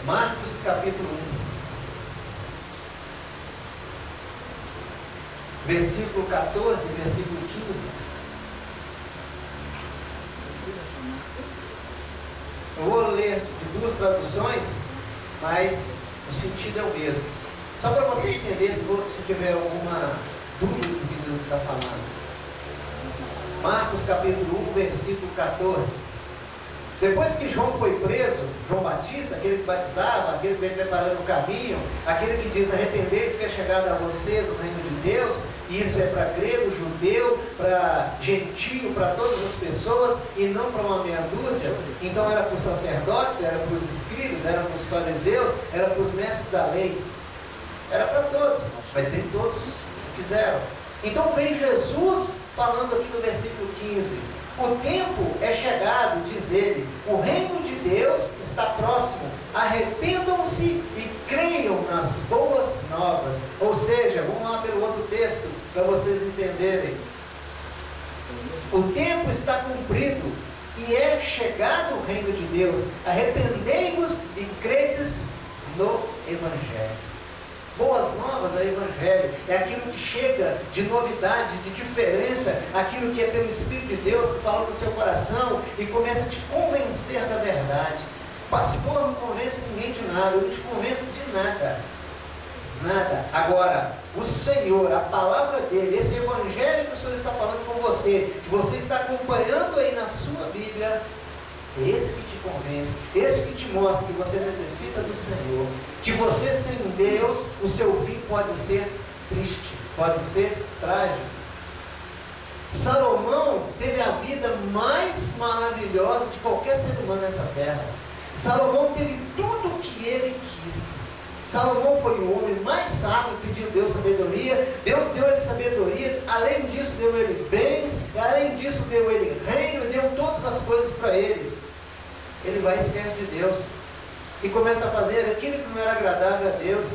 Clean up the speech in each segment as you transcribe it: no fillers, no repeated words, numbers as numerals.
Marcos capítulo 1, versículo 14, versículo 15. Eu vou ler de duas traduções, mas o sentido é o mesmo. Só para você entender, se tiver alguma dúvida do que Deus está falando. Marcos capítulo 1, versículo 14. Depois que João foi preso, João Batista, aquele que batizava, aquele que vem preparando o caminho, aquele que diz: arrependei-vos que é chegado a vocês o reino de Deus, e isso é para grego, judeu, para gentio, para todas as pessoas, e não para uma meia dúzia. Então era para os sacerdotes, era para os escribas, era para os fariseus, era para os mestres da lei, era para todos, mas nem todos quiseram. Então veio Jesus falando aqui no versículo 15: o tempo é chegado, diz ele, o reino de Deus está próximo, arrependam-se e creiam nas boas novas. Ou seja, vamos lá pelo outro texto, para vocês entenderem. O tempo está cumprido e é chegado o reino de Deus, arrependei-vos e credes no Evangelho. Boas novas é o Evangelho, é aquilo que chega de novidade, de diferença, aquilo que é pelo Espírito de Deus que fala no seu coração e começa a te convencer da verdade. Pastor, não convence ninguém de nada, eu não te convenço de nada. Nada. Agora, o Senhor, a palavra dele, esse Evangelho que o Senhor está falando com você, que você está acompanhando aí na sua Bíblia, é esse que te convence, esse que te mostra que você necessita do Senhor, que você sem Deus, o seu fim pode ser triste, pode ser trágico. Salomão teve a vida mais maravilhosa de qualquer ser humano nessa terra. Salomão teve tudo o que ele quis. Salomão foi o homem mais sábio, pediu a Deus sabedoria, Deus deu ele sabedoria, além disso deu ele bens, além disso deu ele reino, deu todas as coisas para ele. Ele vai e esquece de Deus, e começa a fazer aquilo que não era agradável a Deus,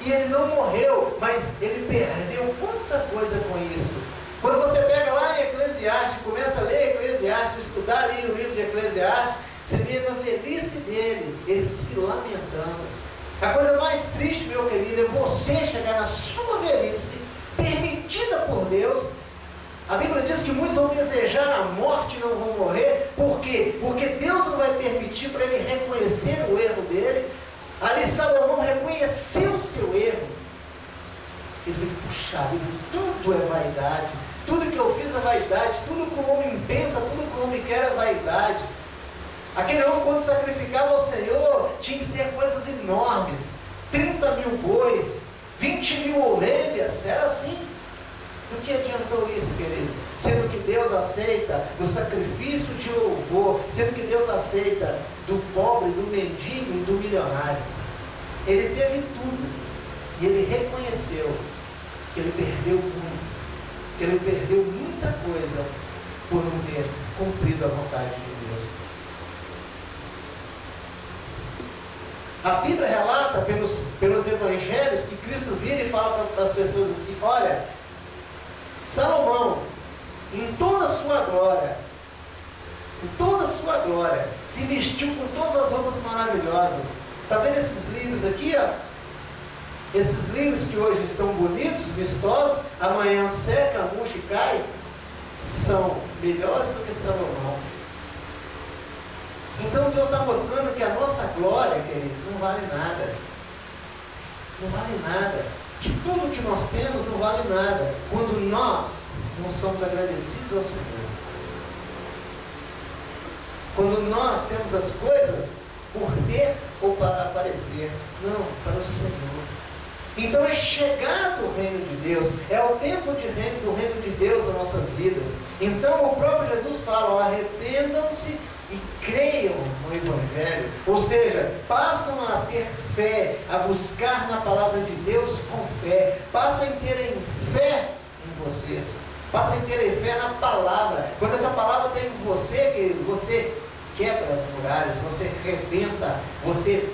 e ele não morreu, mas ele perdeu quanta coisa com isso. Quando você pega lá em Eclesiastes, começa a ler Eclesiastes, estudar ali o livro de Eclesiastes, você vê na velhice dele, ele se lamentando. A coisa mais triste, meu querido, é você chegar na sua velhice, permitida por Deus. A Bíblia diz que muitos vão desejar a morte e não vão morrer. Por quê? Porque Deus não vai permitir para ele reconhecer o erro dele. Ali Salomão reconheceu o seu erro. Ele falou: puxa vida, tudo é vaidade. Tudo que eu fiz é vaidade. Tudo que o homem pensa, tudo que o homem quer é vaidade. Aquele homem, quando sacrificava ao Senhor, tinha que ser coisas enormes. 30 mil bois, 20 mil ovelhas, era assim. Do que adiantou isso, querido? Sendo que Deus aceita o sacrifício de louvor, sendo que Deus aceita do pobre, do mendigo e do milionário. Ele teve tudo, e ele reconheceu que ele perdeu muito, que ele perdeu muita coisa por não ter cumprido a vontade de Deus. A Bíblia relata pelos evangelhos que Cristo vira e fala para as pessoas assim: olha, Salomão, em toda a sua glória, se vestiu com todas as roupas maravilhosas. Está vendo esses livros aqui, ó? Esses livros que hoje estão bonitos, vistosos, amanhã seca, murcha e cai, são melhores do que Salomão. Então Deus está mostrando que a nossa glória, queridos, não vale nada. Não vale nada. Que tudo que nós temos não vale nada quando nós não somos agradecidos ao Senhor. Quando nós temos as coisas por ter ou para aparecer. Não, para o Senhor. Então é chegado o reino de Deus, é o tempo do reino de Deus nas nossas vidas. Então o próprio Jesus fala: arrependam-se e creiam no Evangelho. Ou seja, passam a ter fé, a buscar na palavra de Deus com fé. Passem a terem fé em vocês. Passem a terem fé na palavra. Quando essa palavra tem em você, querido, você quebra as muralhas, você rebenta, você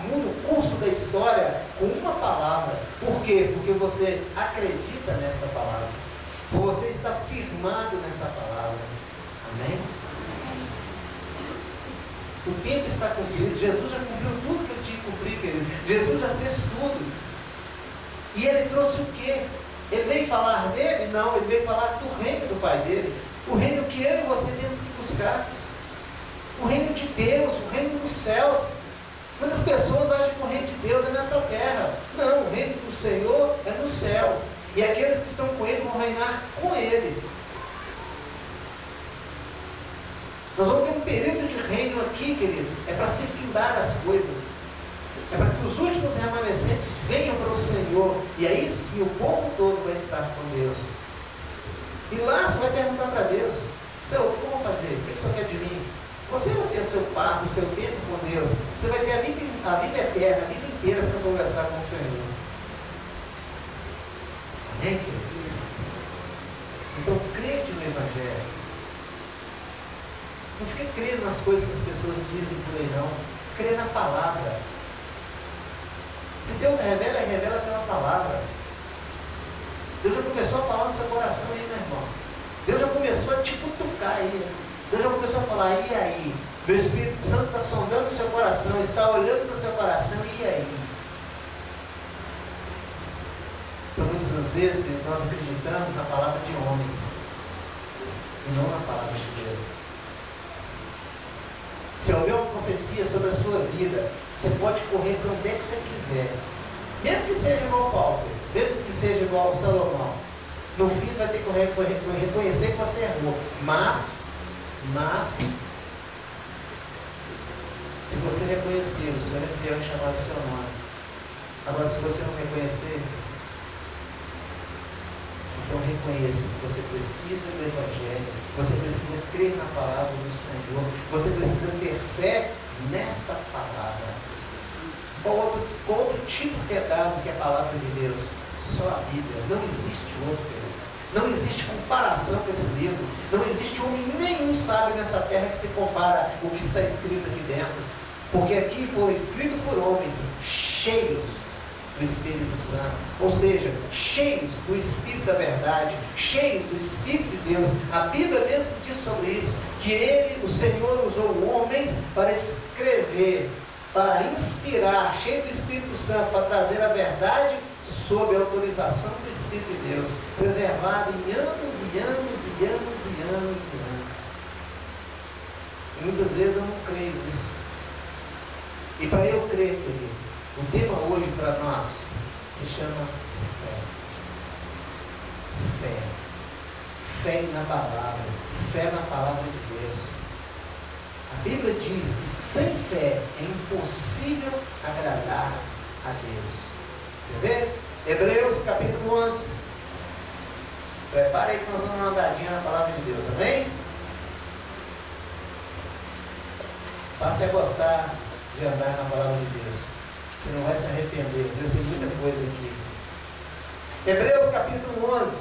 muda o curso da história com uma palavra. Por quê? Porque você acredita nessa palavra. Você está firmado nessa palavra. Amém? O tempo está cumprido. Jesus já cumpriu tudo que ele cumprir, querido. Jesus já fez tudo. E ele trouxe o quê? Ele veio falar dele? Não, ele veio falar do reino do Pai dele. O reino que eu e você temos que buscar. O reino de Deus, o reino dos céus. Muitas pessoas acham que o reino de Deus é nessa terra. Não, o reino do Senhor é no céu. E aqueles que estão com Ele vão reinar com Ele. Nós vamos ter um período de reino aqui, querido. É para se findar as coisas. É para que os últimos remanescentes venham para o Senhor. E aí sim o povo todo vai estar com Deus. E lá você vai perguntar para Deus: Senhor, o que eu vou fazer? O que o Senhor quer de mim? Você vai ter o seu papo, o seu tempo com Deus. Você vai ter a vida eterna, a vida inteira para conversar com o Senhor. Amém, queridos? Então crede no Evangelho. Não fica crendo nas coisas que as pessoas dizem por aí, não. Crê na palavra. Se Deus revela, Ele revela pela palavra. Deus já começou a falar no seu coração aí, meu irmão. Deus já começou a te cutucar aí. Deus já começou a falar: e aí? Meu Espírito Santo está sondando o seu coração, está olhando para o seu coração, e aí? Então, muitas das vezes, nós acreditamos na palavra de homens e não na palavra de Deus. Se houver uma profecia sobre a sua vida, você pode correr para onde é que você quiser. Mesmo que seja igual ao Paulo, mesmo que seja igual ao Salomão. No fim você vai ter que reconhecer que você errou. Mas, se você reconhecer, o Senhor é fiel em chamar o seu nome. Agora, se você não reconhecer, então reconheça que você precisa do Evangelho, você precisa crer na palavra do Senhor, você precisa ter fé nesta palavra. Qual outro tipo que é dado que é a palavra de Deus? Só a Bíblia. Não existe outro, querido. Não existe comparação com esse livro. Não existe homem nenhum sábio nessa terra que se compara o que está escrito aqui dentro. Porque aqui foi escrito por homens cheios do Espírito Santo, ou seja, cheios do Espírito da verdade, cheios do Espírito de Deus. A Bíblia mesmo diz sobre isso, que Ele, o Senhor, usou homens para escrever, para inspirar, cheio do Espírito Santo, para trazer a verdade sob a autorização do Espírito de Deus, preservada em anos e anos e anos e anos e anos. E muitas vezes eu não creio nisso. E para eu crer, querido, o tema hoje para nós se chama fé. Fé. Fé na palavra. Fé na palavra de Deus. A Bíblia diz que sem fé é impossível agradar a Deus. Quer ver? Hebreus capítulo 11. Prepare aí que nós vamos dar uma andadinha na palavra de Deus, amém? Passe a gostar de andar na palavra de Deus. Você não vai se arrepender. Deus tem muita coisa aqui. Hebreus capítulo 11.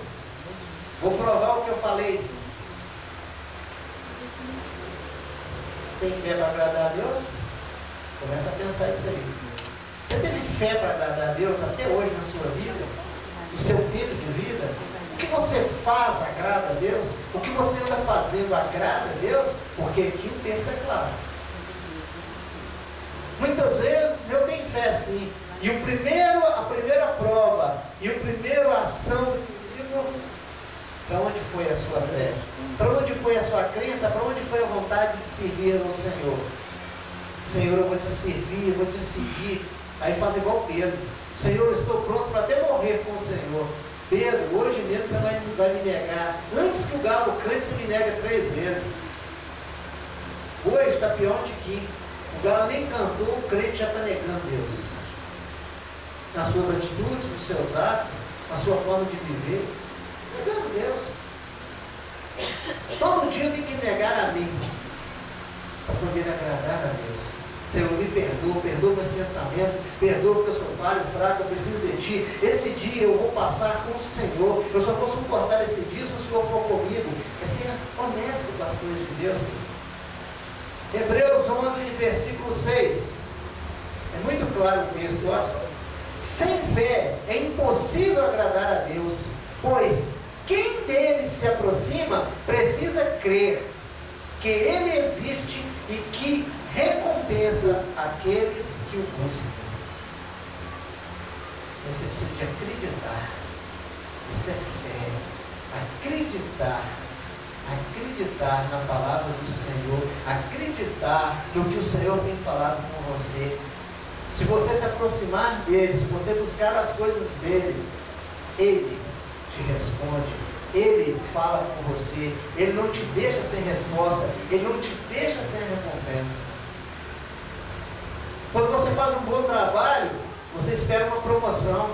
Vou provar o que eu falei. Tem fé para agradar a Deus? Começa a pensar isso aí. Você teve fé para agradar a Deus até hoje na sua vida? No seu tempo de vida? O que você faz agrada a Deus? O que você anda fazendo agrada a Deus? Porque aqui o texto é claro. Muitas vezes eu tenho fé sim. E a primeira prova, e a primeira ação do livro, para onde foi a sua fé? Para onde foi a sua crença? Para onde foi a vontade de servir ao Senhor? Senhor, eu vou te servir, eu vou te seguir. Aí faz igual Pedro. Senhor, eu estou pronto para até morrer com o Senhor. Pedro, hoje mesmo você vai me negar. Antes que o galo cante, você me nega 3 vezes. Hoje está pior um tiquinho. O galo nem cantou, o crente já está negando Deus. Nas suas atitudes, nos seus atos, na sua forma de viver. Negando Deus. Todo dia eu tenho que negar a mim, para poder agradar a Deus. Senhor, me perdoa meus pensamentos, perdoa porque eu sou falho, fraco, eu preciso de Ti. Esse dia eu vou passar com o Senhor. Eu só vou suportar esse dia se o Senhor for comigo. É ser honesto com as coisas de Deus. Hebreus 11, versículo 6. É muito claro o texto, ó. Sem fé é impossível agradar a Deus, pois quem dele se aproxima precisa crer que Ele existe e que recompensa aqueles que o buscam. Você precisa de acreditar. Isso é fé. Acreditar na palavra do Senhor, acreditar no que o Senhor tem falado com você. Se você se aproximar dele, se você buscar as coisas dele, ele te responde, ele fala com você, ele não te deixa sem resposta, ele não te deixa sem recompensa. Quando você faz um bom trabalho, você espera uma promoção.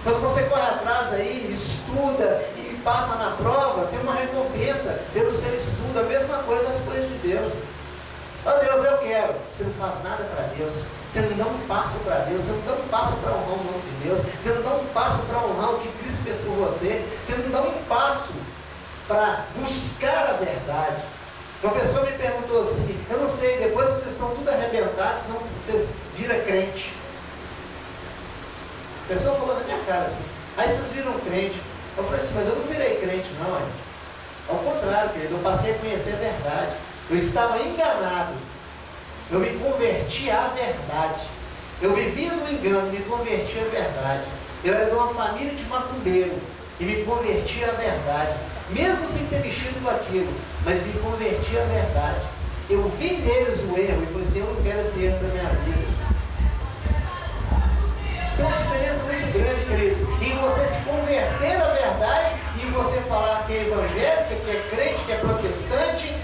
Quando você corre atrás aí, estuda e passa na prova, tem uma recompensa pelo seu estudo. A mesma coisa as coisas de Deus. Ó Deus, eu quero. Você não faz nada para Deus. Você não dá um passo para Deus. Você não dá um passo para honrar o nome de Deus. Você não dá um passo para honrar o que Cristo fez por você. Você não dá um passo para buscar a verdade. Uma pessoa me perguntou assim, eu não sei, depois que vocês estão tudo arrebentados, vocês viram crente. A pessoa falou na minha cara assim, aí vocês viram crente. Eu falei assim, mas eu não virei crente não, hein? Ao contrário, querido, eu passei a conhecer a verdade. Eu estava enganado. Eu me converti à verdade. Eu vivia no engano, me converti à verdade. Eu era de uma família de macumbeiro e me converti à verdade. Mesmo sem ter mexido com aquilo, mas me converti à verdade. Eu vi neles o erro e falei assim, eu não quero esse erro para a minha vida. Tem uma diferença muito grande, queridos, em você se converter à verdade e você falar que é evangélico, que é crente, que é protestante,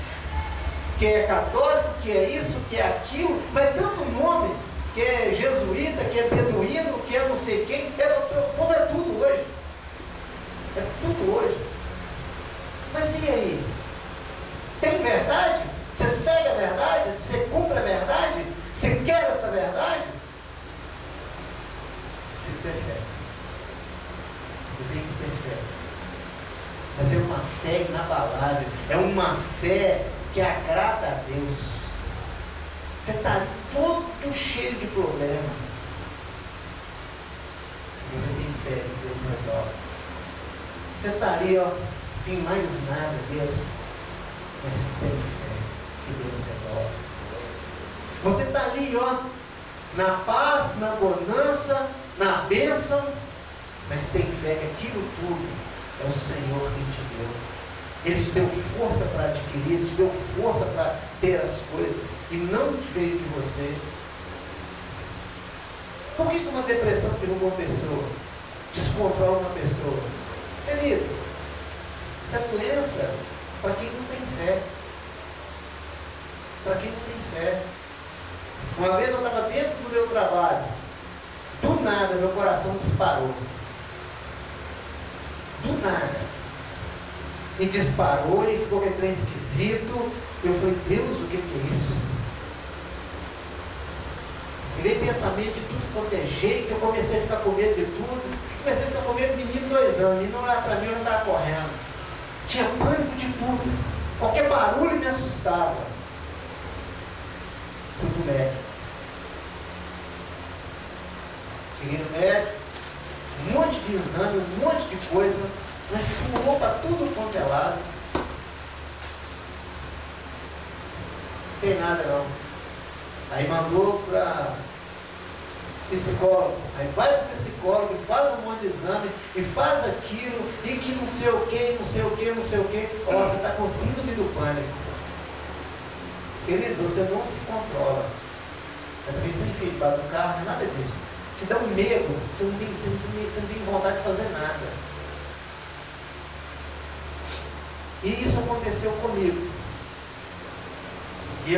que é católico, que é isso, que é aquilo, mas tanto nome, que é jesuíta, que é beduíno, que é não sei quem, o povo é tudo hoje. É tudo hoje. Mas e aí? Tem verdade? Você segue a verdade? Você cumpre a verdade? Você quer essa verdade? Se ter fé. Eu tenho que ter fé. Mas é uma fé inabalável. É uma fé que agrada a Deus. Você está ali todo cheio de problema. Você tem fé que Deus resolve. Você está ali, ó, tem mais nada, Deus, mas tem fé que Deus resolve. Você está ali, ó, na paz, na bonança, na bênção, mas tem fé que aquilo tudo é o Senhor quem te deu. Ele te deu força para adquirir, ele te deu força para ter as coisas, e não veio de você. Por que uma depressão derruba uma pessoa? Descontrola uma pessoa? Querido, isso é doença para quem não tem fé. Para quem não tem fé. Uma vez eu estava dentro do meu trabalho, do nada meu coração disparou. Do nada. E disparou e ficou aquele trem esquisito. Eu falei, Deus, o que é isso? E veio pensamento de tudo quanto é jeito, eu comecei a ficar com medo de tudo. Comecei a ficar com medo de menino 2 anos. Menino lá para mim, eu não estava correndo. Tinha pânico de tudo. Qualquer barulho me assustava. Fui pro médico. Cheguei no médico, um monte de exame, um monte de coisa, mas fumou para tudo quanto é lado. Não tem nada não. Aí mandou para psicólogo. Aí vai para o psicólogo e faz um monte de exame e faz aquilo, e que não sei o que, não sei o que, não sei o que. Ó, você está com síndrome do pânico. Queridos, você não se controla. Talvez você tem filho debaixo do carro, não é nada disso. Te dá um medo, você não tem vontade de fazer nada. E isso aconteceu comigo. E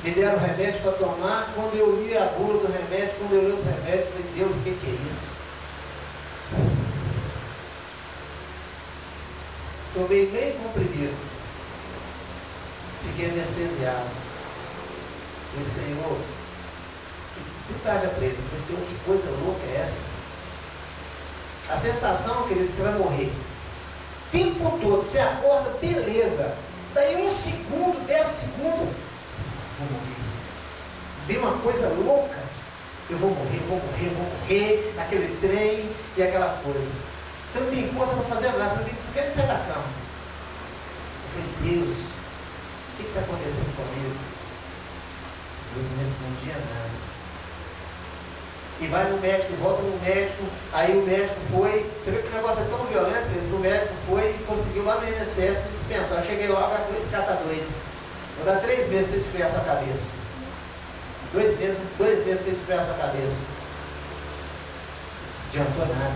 me deram remédio para tomar. Quando eu li a bula do remédio, quando eu li os remédios, eu falei, Deus, o que é isso? Tomei meio comprimido. Fiquei anestesiado. Falei, Senhor, que tarja preta. Falei, Senhor, que coisa louca é essa? A sensação, querido, que você vai morrer. O tempo todo, você acorda, beleza. Daí 1 segundo, 10 segundos, vou morrer. Vem uma coisa louca, eu vou morrer, aquele trem e aquela coisa. Você não tem força para fazer nada, você quer sair da cama. Eu falei, Deus, O que está acontecendo comigo? Deus não respondia nada. E vai no médico, volta no médico, aí o médico foi, você vê que o negócio é tão violento, o médico foi e conseguiu lá no INSS me dispensar. Eu cheguei lá, o cara falou, esse cara está doido. Vou dar 3 meses para você esfriar a sua cabeça. 2 meses para você esfriar a sua cabeça. Não adiantou nada.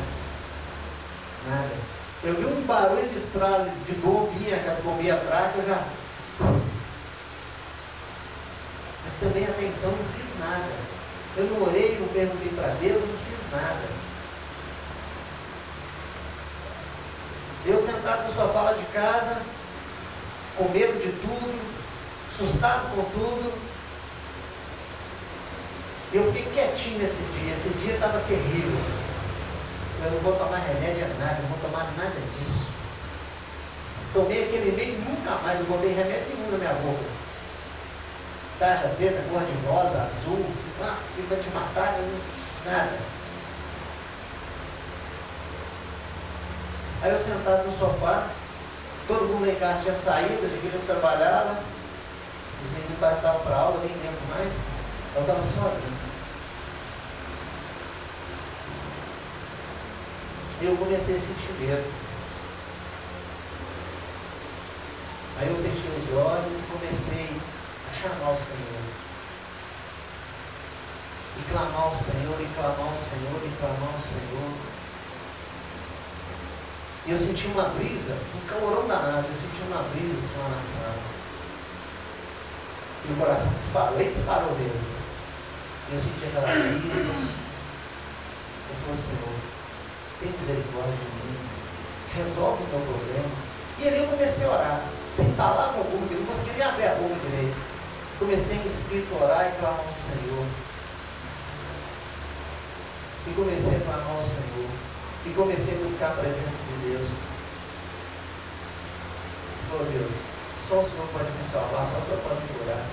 Nada. Eu vi um barulho de estralo de bombinha, que as bombinhas atrás, eu já... Mas também até então não fiz nada. Eu não orei, não perguntei para Deus, não fiz nada. Eu sentado no sofá lá de casa, com medo de tudo, assustado com tudo. Eu fiquei quietinho nesse dia. Esse dia estava terrível. Eu não vou tomar remédio a nada, não vou tomar nada disso. Tomei aquele meio e nunca mais, não botei remédio nenhum na minha boca. Taxa preta, cor de rosa, azul, isso vai te matar, nada. Aí eu sentado no sofá, todo mundo lá em casa tinha saído, a gente trabalhava, os meninos estavam para aula, nem lembro mais, eu estava sozinho. E eu comecei a sentir medo. Aí eu fechei os olhos e comecei chamar o Senhor, e clamar ao Senhor, e clamar ao Senhor, e clamar ao Senhor. E eu senti uma brisa, um calorão danado, eu senti uma brisa assim lá na sala. E o coração disparou, ele disparou mesmo. E eu senti aquela brisa. Eu falei, Senhor, tem misericórdia de mim, resolve o meu problema. E ali eu comecei a orar, sem palavra alguma, eu não conseguia nem abrir a boca direito. Comecei em espírito a orar e clamar ao Senhor. E comecei a clamar ao Senhor. E comecei a buscar a presença de Deus. Oh Deus, só o Senhor pode me salvar, só o Senhor pode me curar.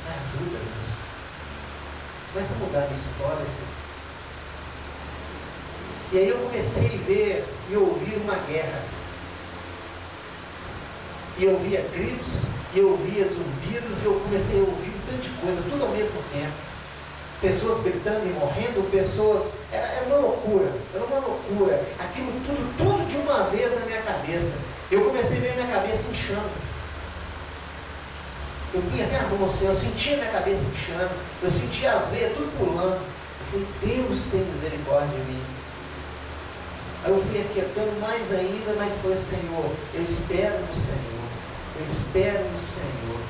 Me ajuda, Deus. Começa a mudar a minha história, Senhor. E aí eu comecei a ver e ouvir uma guerra. E eu via gritos, e eu via zumbidos, e eu comecei a ouvir um tanto de coisa, tudo ao mesmo tempo. Pessoas gritando e morrendo, pessoas... Era uma loucura, aquilo tudo de uma vez na minha cabeça. Eu comecei a ver minha cabeça inchando. Eu vinha até na mão, eu sentia minha cabeça inchando, eu sentia as veias tudo pulando. Eu falei, Deus tem misericórdia de mim. Aí eu fui aquietando mais ainda, mas foi, Senhor, eu espero no Senhor. Eu espero no Senhor.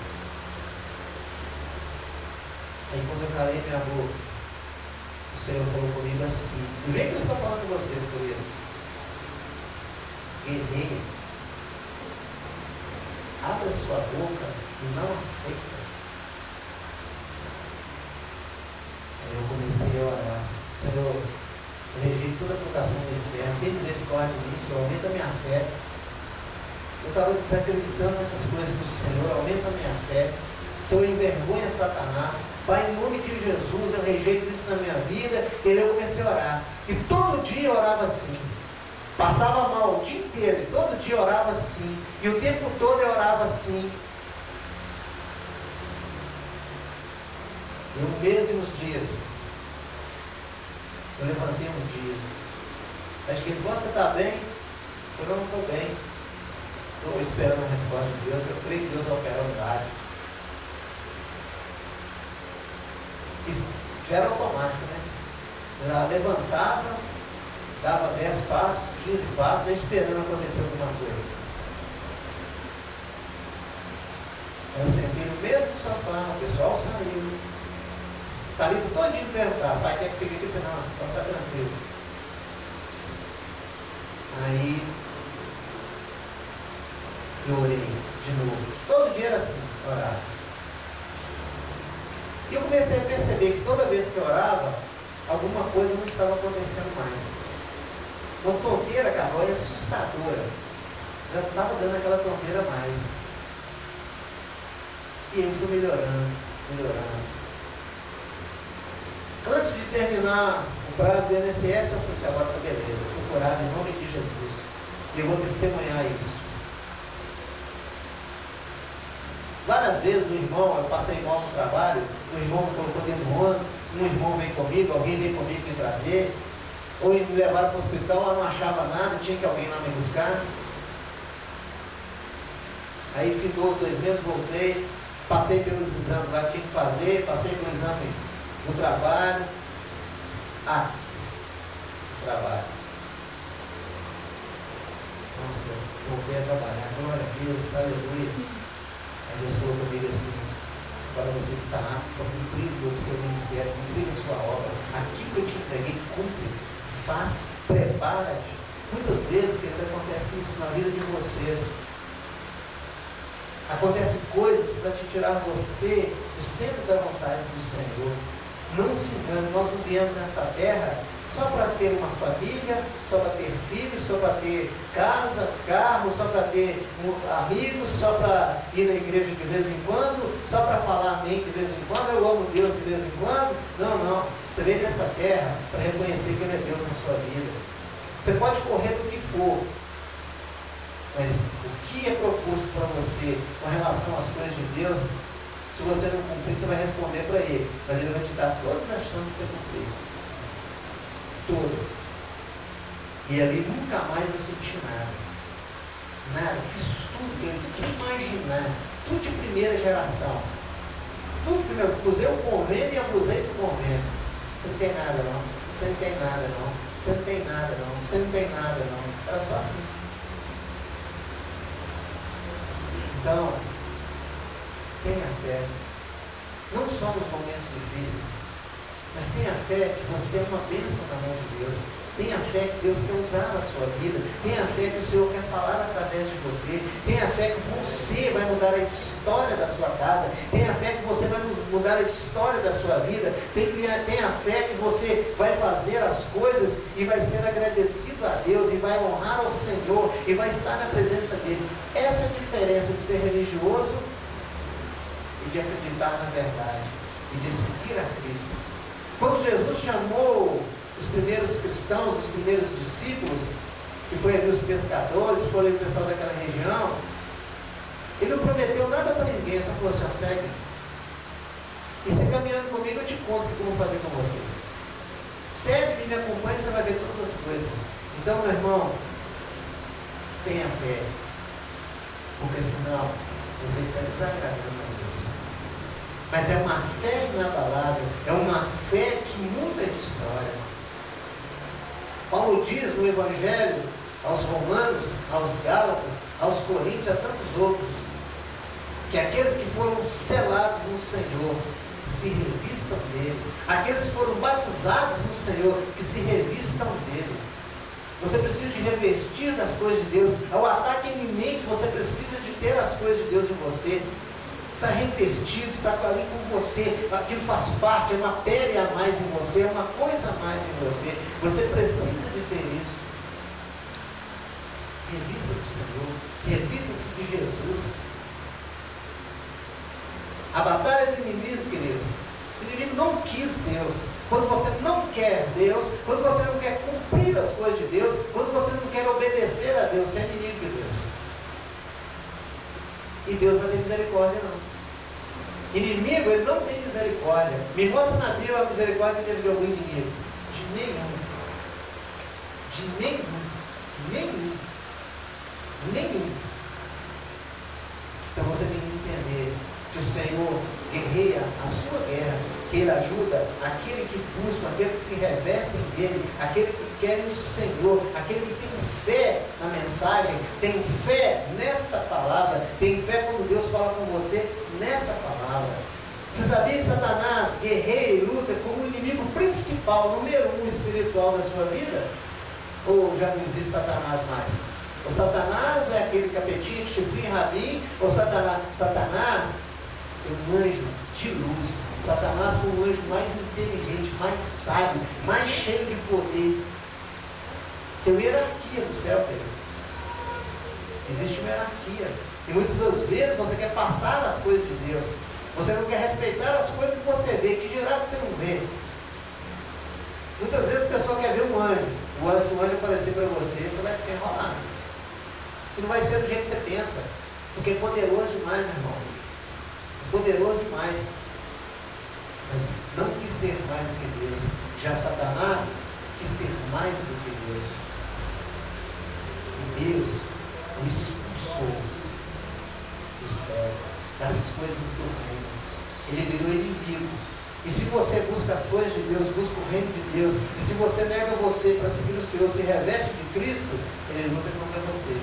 Aí quando eu calei minha boca, o Senhor falou comigo assim, do jeito que eu estou falando com vocês, querido. Guerreiro, abra sua boca e não aceita. Aí eu comecei a orar. Senhor, eu rejeito toda a tentação do inferno, tem misericórdia nisso, aumenta a minha fé. Eu estava desacreditando nessas coisas do Senhor, aumenta a minha fé. Senhor, envergonha Satanás. Pai, em nome de Jesus, eu rejeito isso na minha vida. E eu comecei a orar. E todo dia eu orava assim. Passava mal o dia inteiro, e todo dia eu orava assim. E o tempo todo eu orava assim. E um mês e uns dias, eu levantei um dia. Acho que você está bem? Eu não estou bem. Estou esperando a resposta de Deus. Eu creio que Deus vai operar o milagre. E já era automático, né? Eu levantava, dava 10 passos, 15 passos, eu esperando acontecer alguma coisa. Aí eu sentei no mesmo sofá, o pessoal saiu. Está ali todinho de perguntar, pai, quer que fique aqui? Eu falei, não, pode estar tranquilo. Aí eu orei de novo. Todo dia era assim, orar. E eu comecei a perceber que toda vez que eu orava, alguma coisa não estava acontecendo mais. Uma tonteira, Carol, é assustadora. Já não estava dando aquela tonteira mais. E eu fui melhorando. Antes de terminar o prazo do INSS, eu falei assim, agora está beleza, estou curado em nome de Jesus. E eu vou testemunhar isso. Várias vezes o irmão, eu passei mal no trabalho, o irmão me colocou dentro do ônibus, um irmão veio comigo, alguém veio comigo me trazer, ou me levaram para o hospital, lá não achava nada, tinha que alguém lá me buscar. Aí ficou 2 meses, voltei, passei pelos exames lá que tinha que fazer, passei pelo exame do trabalho. Trabalho. Nossa, voltei a trabalhar, glória a Deus, aleluia. Aí Deus falou comigo assim: agora você está apto para cumprir o seu ministério, cumprir a sua obra. Aquilo que eu te entreguei, cumpre, faz, prepara-te. Muitas vezes, querido, acontece isso na vida de vocês. Acontecem coisas para te tirar você do centro da vontade do Senhor. Não se engane, nós não viemos nessa terra só para ter uma família, só para ter filhos, só para ter casa, carro, só para ter amigos, só para ir na igreja de vez em quando, só para falar amém de vez em quando, eu amo Deus de vez em quando. Não. Você veio nessa terra para reconhecer que Ele é Deus na sua vida. Você pode correr do que for, mas o que é proposto para você com relação às coisas de Deus, se você não cumprir, você vai responder para Ele, mas Ele vai te dar todas as chances de você cumprir. Todas. E ali nunca mais eu senti nada, fiz tudo que você imaginar, tudo de primeira geração, tudo primeiro, usei o convênio e abusei do convênio. Você não tem nada não, você não tem nada não, você não tem nada não, você não tem nada não, era só assim. Então, tenha fé, não só nos momentos difíceis, mas tenha fé que você é uma bênção na mão de Deus. Tenha fé que Deus quer usar na sua vida. Tenha fé que o Senhor quer falar através de você. Tenha fé que você vai mudar a história da sua casa. Tenha fé que você vai mudar a história da sua vida. Tenha fé que você vai fazer as coisas e vai ser agradecido a Deus e vai honrar ao Senhor e vai estar na presença dEle. Essa é a diferença de ser religioso e de acreditar na verdade e de seguir a Cristo. Quando Jesus chamou os primeiros cristãos, os primeiros discípulos, que foi ali os pescadores, foi ali o pessoal daquela região, Ele não prometeu nada para ninguém, só falou assim: ó, segue. E você caminhando comigo, eu te conto o que eu vou fazer com você. Segue e me acompanha, você vai ver todas as coisas. Então, meu irmão, tenha fé, porque senão você está desagradando a Deus. Mas é uma fé inabalável, é uma fé que muda a história. Paulo diz no Evangelho aos Romanos, aos Gálatas, aos Coríntios, a tantos outros, que aqueles que foram selados no Senhor, que se revistam dele. Aqueles que foram batizados no Senhor, que se revistam dele. Você precisa de revestir das coisas de Deus. Ao ataque iminente, você precisa de ter as coisas de Deus em você. Está revestido, está ali com você, aquilo faz parte, é uma pele a mais em você, é uma coisa a mais em você. Você precisa de ter isso. Revista do Senhor, revista-se de Jesus. A batalha do inimigo, querido, o inimigo não quis Deus. Quando você não quer Deus, quando você não quer cumprir as coisas de Deus, quando você não quer obedecer a Deus, você é inimigo de Deus. E Deus não vai ter misericórdia, não. Inimigo, ele não tem misericórdia. Me mostra na Bíblia a misericórdia que teve de algum inimigo. De nenhum. De nenhum. Nenhum. Nenhum. Então você tem que entender que o Senhor guerreia a sua guerra, que Ele ajuda aquele que busca, aquele que se revestem dele, aquele que quer o Senhor, aquele que tem fé na mensagem, tem fé nesta palavra, tem fé quando Deus fala com você nessa palavra. Você sabia que Satanás guerreia e luta como o inimigo principal, número 1 espiritual da sua vida? Ou já não existe Satanás mais? O Satanás é aquele capetinho, chifrinho, rabinho, ou Satanás é um anjo de luz. Satanás foi o anjo mais inteligente, mais sábio, mais cheio de poder. Tem uma hierarquia no céu, Pedro. Existe uma hierarquia. E muitas das vezes você quer passar as coisas de Deus. Você não quer respeitar as coisas que você vê, que dirá que você não vê. Muitas vezes a pessoa quer ver um anjo. Se o anjo aparecer para você, você vai ficar enrolado. E não vai ser do jeito que você pensa. Porque é poderoso demais, meu irmão. poderoso demais, mas não quis ser mais do que Deus. Já Satanás quis ser mais do que Deus. E Deus o expulsou do céu, das coisas do reino. Ele virou inimigo. E se você busca as coisas de Deus, busca o reino de Deus, e se você nega você para seguir o Senhor, se reveste de Cristo, Ele luta contra você.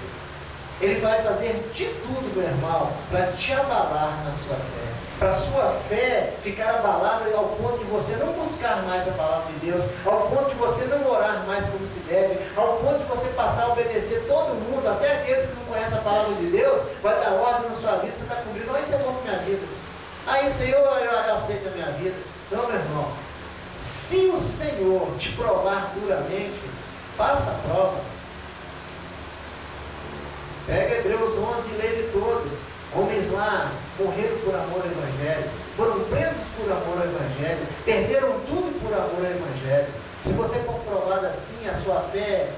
Ele vai fazer de tudo, meu irmão, para te abalar na sua fé. Para a sua fé ficar abalada ao ponto de você não buscar mais a palavra de Deus, ao ponto de você não orar mais como se deve, ao ponto de você passar a obedecer todo mundo, até aqueles que não conhecem a palavra de Deus, vai dar ordem na sua vida, você está cumprindo, isso é bom para minha vida. Isso aí eu aceito a minha vida. Não, meu irmão, se o Senhor te provar duramente, faça a prova. Pega Hebreus 11 e lê ele todo. Homens lá morreram por amor ao Evangelho, foram presos por amor ao Evangelho, perderam tudo por amor ao Evangelho. Se você for provado assim, a sua fé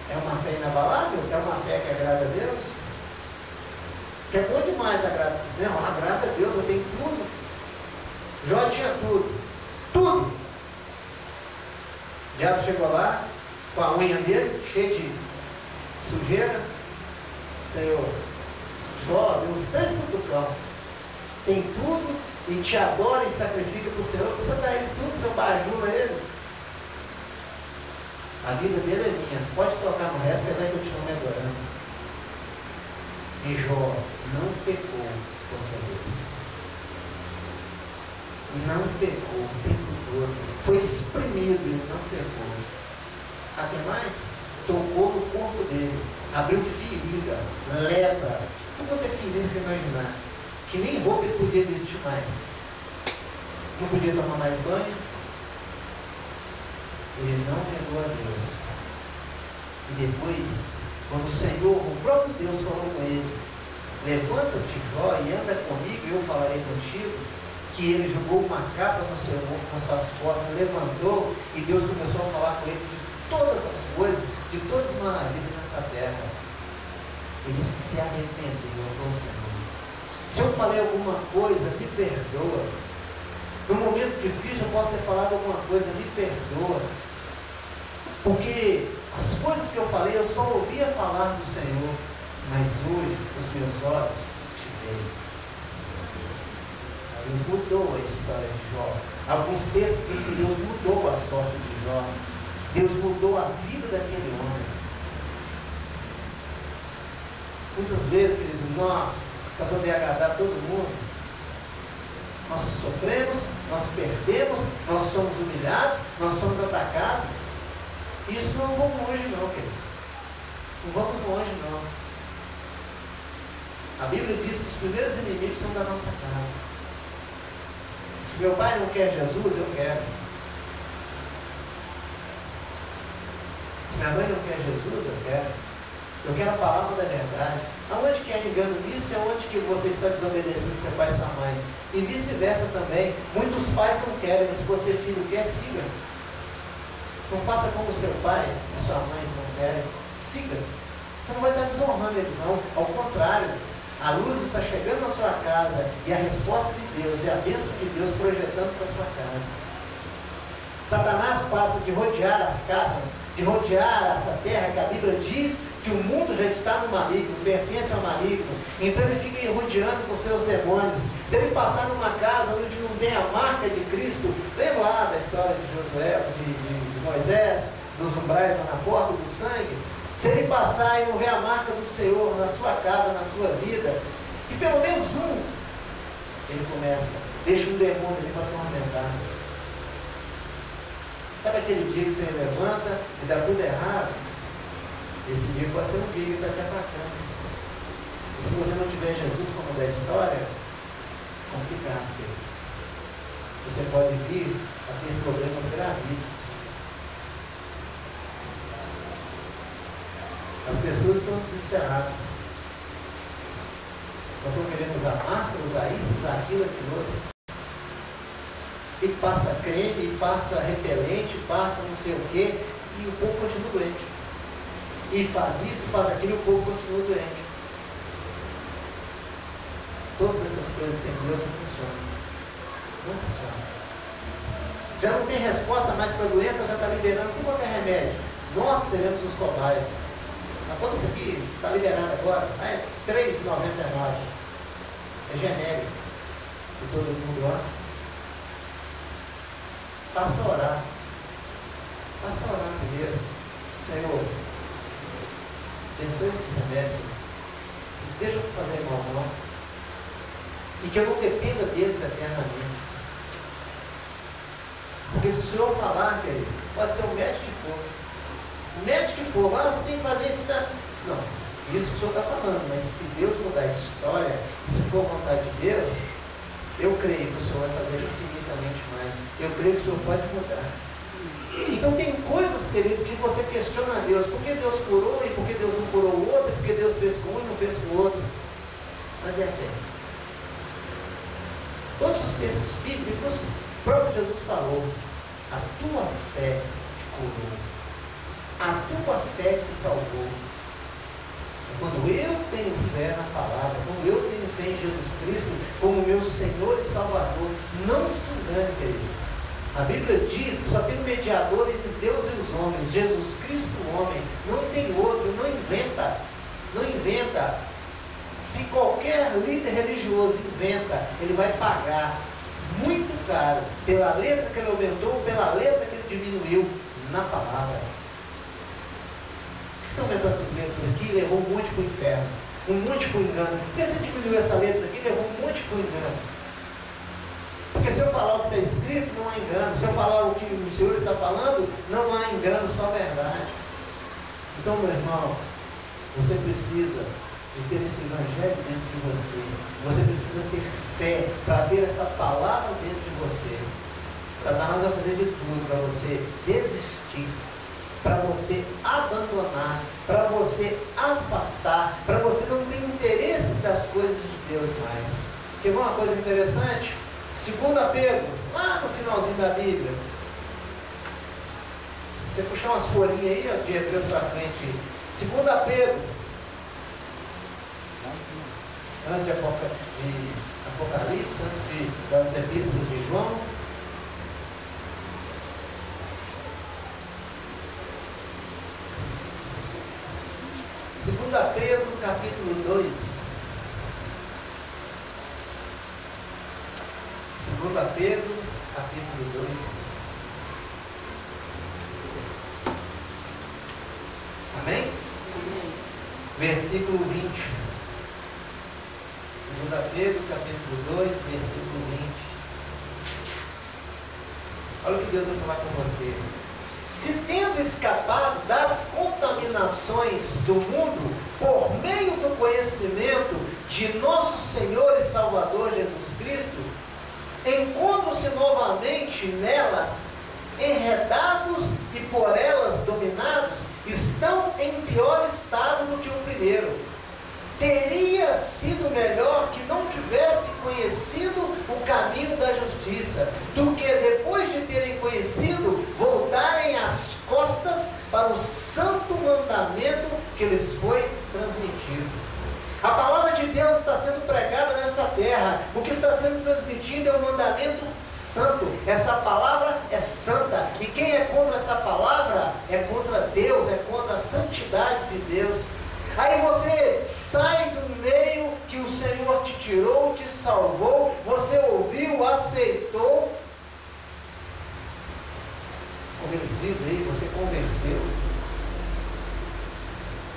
é uma fé inabalável? É uma fé que agrada a Deus? Que é bom demais agradar. Não, agrada a Deus, eu tenho tudo. Jó tinha tudo. Tudo. O diabo chegou lá, com a unha dele, cheia de sujeira. Senhor, Jó deu uns 3 cutucão. Tem tudo e te adora e sacrifica para o Senhor. O Senhor dá ele tudo, o Senhor bajula ele. A vida dele é minha. Pode tocar no resto, que ele vai continuar me adorando. E Jó não pecou contra Deus. Não pecou o tempo todo. Foi exprimido e não pecou. Até mais, tocou no corpo dele. Abriu ferida, lepra. Tudo quanto é ferida você imaginar. Que nem roupa ele podia vestir mais. Não podia tomar mais banho. Ele não negou a Deus. E depois, quando o Senhor, o próprio Deus falou com ele, levanta-te, Jó, e anda comigo, e eu falarei contigo, que ele jogou uma capa no seu ombro, nas suas costas, levantou, e Deus começou a falar com ele de todas as coisas, de todas as maravilhas nessa terra. Ele se arrependeu, falou: Senhor, se eu falei alguma coisa, me perdoa. Num momento difícil eu posso ter falado alguma coisa, me perdoa. Porque as coisas que eu falei, eu só ouvia falar do Senhor, mas hoje os meus olhos te veem. Deus mudou a história de Jó. Alguns textos dizem que Deus mudou a sorte de Jó. Deus mudou a vida daquele homem. Muitas vezes, querido, nós, para poder agradar todo mundo, nós sofremos, nós perdemos, nós somos humilhados, nós somos atacados. Isso não vamos longe não, querido. Não vamos longe não. A Bíblia diz que os primeiros inimigos são da nossa casa. Se meu pai não quer Jesus, eu quero. Se minha mãe não quer Jesus, eu quero. Eu quero a palavra da verdade. Aonde que há engano nisso é onde que você está desobedecendo seu pai e sua mãe. E vice-versa também. Muitos pais não querem, mas se você filho quer, siga. Não faça como seu pai e sua mãe não querem. Siga. Você não vai estar desonrando eles não. Ao contrário, a luz está chegando na sua casa e a resposta de Deus é a bênção de Deus projetando para a sua casa. Satanás passa de rodear as casas, de rodear essa terra, que a Bíblia diz que o mundo já está no maligno, pertence ao maligno. Então ele fica rodeando com seus demônios. Se ele passar numa casa onde não tem a marca de Cristo, lembra lá da história de Josué, de Moisés, dos umbrais lá na porta do sangue. Se ele passar e não ver a marca do Senhor na sua casa, na sua vida, que pelo menos um, ele começa, deixa um demônio ali para atormentar. Sabe aquele dia que você levanta e dá tudo errado? Esse dia pode ser um dia que ele está te atacando. E se você não tiver Jesus como da história, é complicado, queridos. Você pode vir a ter problemas gravíssimos. As pessoas estão desesperadas. Só estão querendo usar máscara, usar isso, usar aquilo, aquilo outro. E passa creme, e passa repelente, passa não sei o quê, e o povo continua doente. E faz isso, faz aquilo, e o povo continua doente. Todas essas coisas coisas sem Deus não funcionam. Não funciona. Já não tem resposta mais para a doença, já está liberando tudo qualquer remédio. Nós seremos os cobaias. Mas como isso aqui está liberado agora, é R$3,99. É genérico. E todo mundo lá. Faça orar. Faça orar primeiro. Senhor, abençoe esse remédio. Deixa eu fazer mal não. E que eu não dependa deles eternamente. Porque se o Senhor falar, querido, pode ser o médico que for. O médico que for, você tem que fazer isso. Não, isso que o Senhor está falando, mas se Deus mudar a história, se for vontade de Deus, eu creio que o Senhor vai fazer infinitamente mais. Eu creio que o Senhor pode mudar. Então tem coisas, querido, que você questiona a Deus. Por que Deus curou e por que Deus não curou o outro? Por que Deus fez com um e não fez com o outro? Mas é a fé. Todos os textos bíblicos, o próprio Jesus falou: a tua fé te curou, a tua fé te salvou. Quando eu tenho fé na palavra, quando eu tenho fé em Jesus Cristo como meu Senhor e Salvador, não se engane, querido. A Bíblia diz que só tem um mediador entre Deus e os homens, Jesus Cristo, o homem. Não tem outro, não inventa. Não inventa. Se qualquer líder religioso inventa, ele vai pagar muito caro pela letra que ele aumentou, pela letra que ele diminuiu na palavra. Por que você aumentou essas letras aqui e levou um monte para o inferno? Um monte para o engano. Por que você diminuiu essa letra aqui e levou um monte para o engano? Porque se eu falar o que está escrito, não há engano. Se eu falar o que o Senhor está falando, não há engano, só verdade. Então, meu irmão, você precisa de ter esse evangelho dentro de você. Você precisa ter fé para ter essa palavra dentro de você. Satanás vai fazer de tudo para você desistir, para você abandonar, para você afastar, para você não ter interesse das coisas de Deus mais. Quer ver uma coisa interessante? 2 Pedro, lá no finalzinho da Bíblia. Você puxar umas folhinhas aí, ó, de Hebreus para frente. 2 Pedro, antes de Apocalipse, antes das epístolas de João. Segunda Pedro, capítulo 2. 2 Pedro, capítulo 2. Amém? Versículo 20. 2 Pedro, capítulo 2, versículo 20. Olha o que Deus vai falar com você. Se tendo escapado das contaminações do mundo, por meio do conhecimento de nosso Senhor e Salvador Jesus Cristo, encontram-se novamente nelas, enredados e por elas dominados, estão em pior estado do que o primeiro. Teria sido melhor que não tivessem conhecido o caminho da justiça, do que depois de terem conhecido, voltarem as costas para o santo mandamento que lhes foi transmitido. A palavra de Deus está sendo pregada nessa terra. O que está sendo transmitido é o mandamento santo. Essa palavra é santa. E quem é contra essa palavra é contra Deus, é contra a santidade de Deus. Aí você sai do meio que o Senhor te tirou, te salvou, você ouviu, aceitou. Como eles dizem aí, você converteu.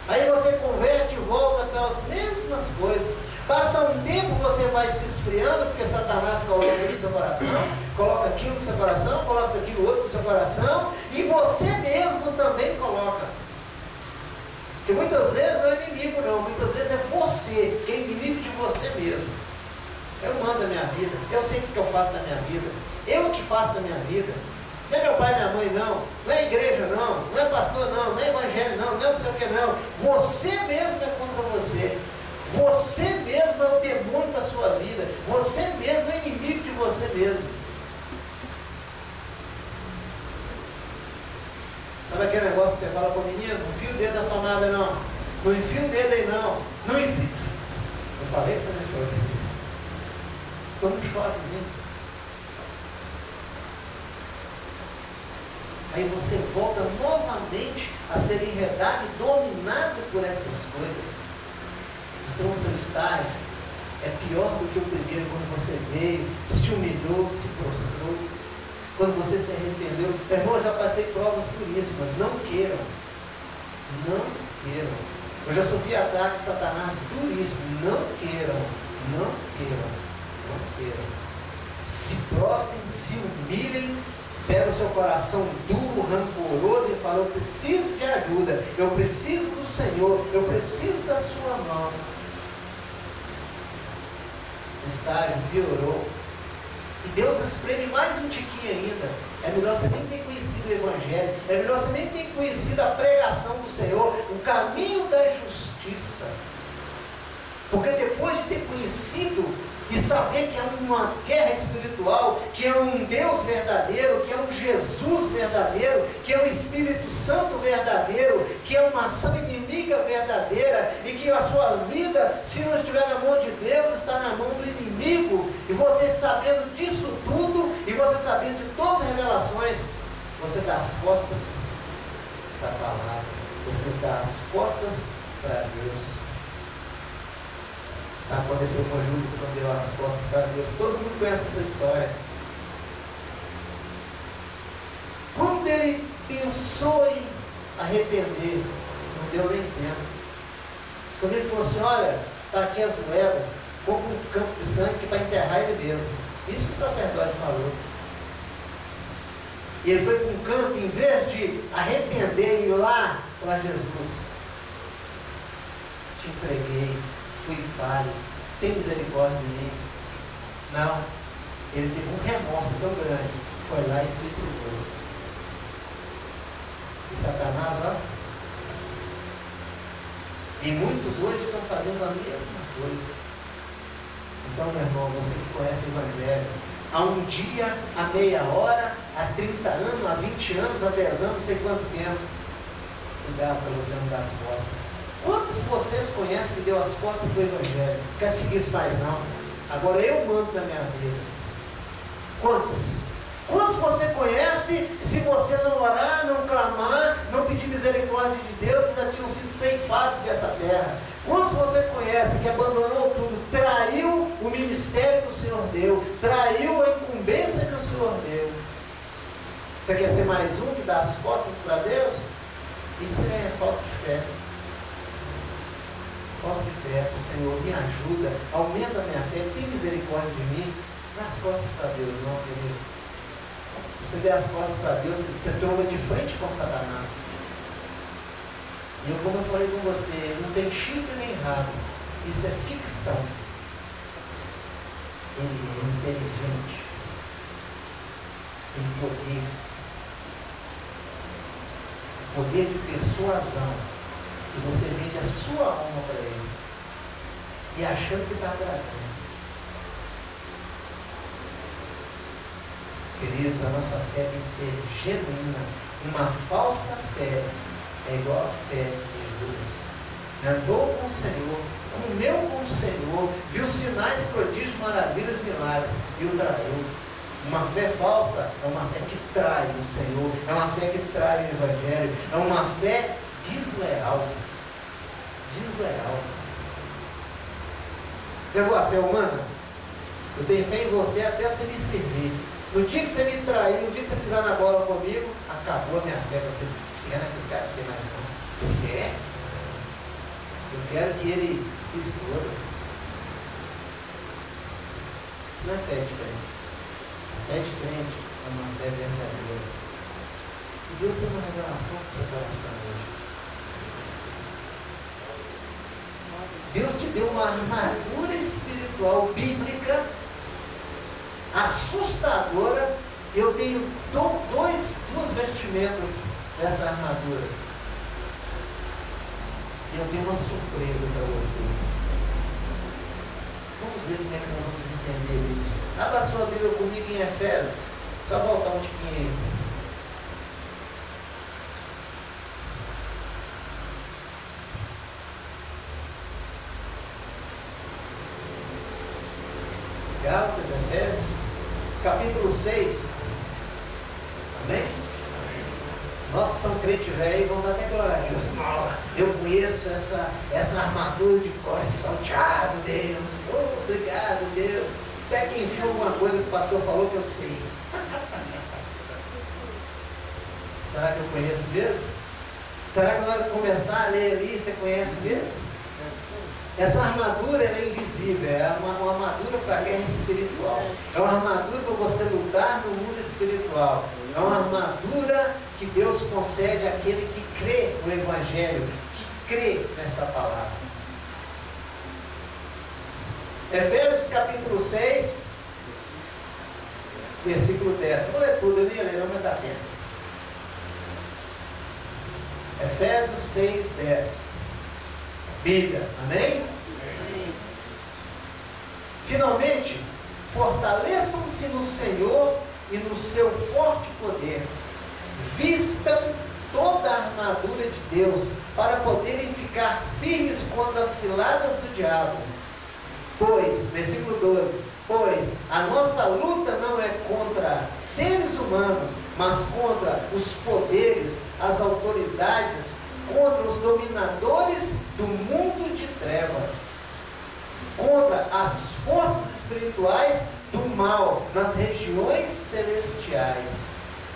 Aí você converte e volta pelas mesmas coisas. Passa um tempo, você vai se esfriando, porque Satanás coloca isso no seu coração, coloca aquilo no seu coração, coloca aquilo outro no seu coração, e você mesmo também coloca. Porque muitas vezes não é inimigo não, muitas vezes é você, que é inimigo de você mesmo. Eu mando a minha vida, eu sei o que eu faço da minha vida, eu que faço da minha vida. Não é meu pai e minha mãe não, não é igreja não é pastor não é evangelho não é não sei o que não. Você mesmo é contra você. Você mesmo é o demônio para a sua vida. Você mesmo é inimigo de você mesmo. Sabe aquele negócio que você fala para o menino? Não enfia o dedo na tomada não. Não enfia o dedo aí não. Não enfia. Eu falei que você não foi. toma um choquezinho. Aí você volta novamente a ser enredado e dominado por essas coisas. Então o seu estágio é pior do que o primeiro, quando você veio, se humilhou, se prostrou, quando você se arrependeu. Irmão, eu já passei provas duríssimas, não queiram. Não queiram. Eu já sofri ataque de Satanás duríssimo, não queiram, não queiram, não queiram. Se prostrem, se humilhem, pega o seu coração duro, rancoroso e fala: eu preciso de ajuda, eu preciso do Senhor, eu preciso da sua mão. O estágio piorou. E Deus espreme mais um tiquinho ainda. É melhor você nem ter conhecido o Evangelho, é melhor você nem ter conhecido a pregação do Senhor, o caminho da justiça. Porque depois de ter conhecido e saber que é uma guerra espiritual, que é um Deus verdadeiro, que é um Jesus verdadeiro, que é um Espírito Santo verdadeiro, que é uma ação inimiga verdadeira, e que a sua vida, se não estiver na mão de Deus, está na mão do inimigo. E você sabendo disso tudo, e você sabendo de todas as revelações, você dá as costas para a palavra, você dá as costas para Deus. Sabe, aconteceu com Judas quando deu as costas para Deus. Todo mundo conhece essa história. Quando ele pensou em arrepender, não deu nem tempo. Quando ele falou assim: olha, está aqui as moedas, vou para um campo de sangue para enterrar ele mesmo. Isso que o sacerdote falou. E ele foi para um canto, em vez de arrepender e ir lá para Jesus: te entreguei, fui falho, tem misericórdia de mim. Não, ele teve um remorso tão grande, foi lá e suicidou. E Satanás, ó, e muitos hoje estão fazendo a mesma coisa. Então, meu irmão, você que conhece o Evangelho, há um dia, há meia hora, há 30 anos, há 20 anos, há 10 anos, não sei quanto tempo, cuidado para você não dar as costas. Quantos de vocês conhecem que deu as costas do Evangelho? Quer seguir isso mais não? Agora eu mando na minha vida. Quantos? Quantos você conhece, se você não orar, não clamar, não pedir misericórdia de Deus, já tinham sido ceifados dessa terra? Quantos você conhece que abandonou tudo, traiu o ministério que o Senhor deu, traiu a incumbência que o Senhor deu? Você quer ser mais um que dá as costas para Deus? Isso é falta de fé. Falta de fé. O Senhor me ajuda, aumenta a minha fé, tem misericórdia de mim. Dá as costas para Deus, não, querido. Você der as costas para Deus, você tromba de frente com Satanás. E eu, como eu falei com você, não tem chifre nem rabo. Isso é ficção. Ele é inteligente. Tem poder. Poder de persuasão. Que você vende a sua alma para ele. E achando que está agradando. Queridos, a nossa fé tem que ser genuína. Uma falsa fé é igual a fé de Judas. Andou com o Senhor, comeu com o Senhor, viu sinais, prodígios, maravilhas, milagres, e o traiu. Uma fé falsa é uma fé que trai o Senhor, é uma fé que trai o Evangelho, é uma fé desleal. Desleal. Pegou a fé humana? Eu tenho fé em você até você me servir. No dia que você me trair, no dia que você pisar na bola comigo, acabou a minha fé. Você quer naquele cara que mais não? Quer? Eu quero que ele se exploda. Isso não é fé de crente. A fé de crente é uma fé verdadeira. E Deus tem uma revelação para o seu coração hoje. Deus te deu uma armadura espiritual bíblica assustadora. Eu tenho duas vestimentas dessa armadura. E eu tenho uma surpresa para vocês. Vamos ver como é que nós vamos entender isso. Abra a sua Bíblia comigo em Efésios. Só voltar um tiquinho aí. Gálatas, capítulo 6. Amém? Nós que somos crentes velhos, vamos dar até glória a Deus. Eu conheço essa armadura de cobre salteado, Deus. Oh, obrigado, Deus. Até que enfim alguma coisa que o pastor falou que eu sei. Será que eu conheço mesmo? Será que na hora de começar a ler ali, você conhece mesmo? Essa armadura ela é invisível, é uma armadura para a guerra espiritual. É uma armadura para você lutar no mundo espiritual. É uma armadura que Deus concede àquele que crê no Evangelho, que crê nessa palavra. Efésios capítulo 6, versículo 10. Vou ler tudo, eu nem ia ler, mas dá tempo. Efésios 6, 10. Bíblia, amém? Amém. Finalmente, fortaleçam-se no Senhor e no seu forte poder. Vistam toda a armadura de Deus para poderem ficar firmes contra as ciladas do diabo. Pois, versículo 12, pois a nossa luta não é contra seres humanos, mas contra os poderes, as autoridades, contra os dominadores do mundo de trevas, contra as forças espirituais do mal nas regiões celestiais.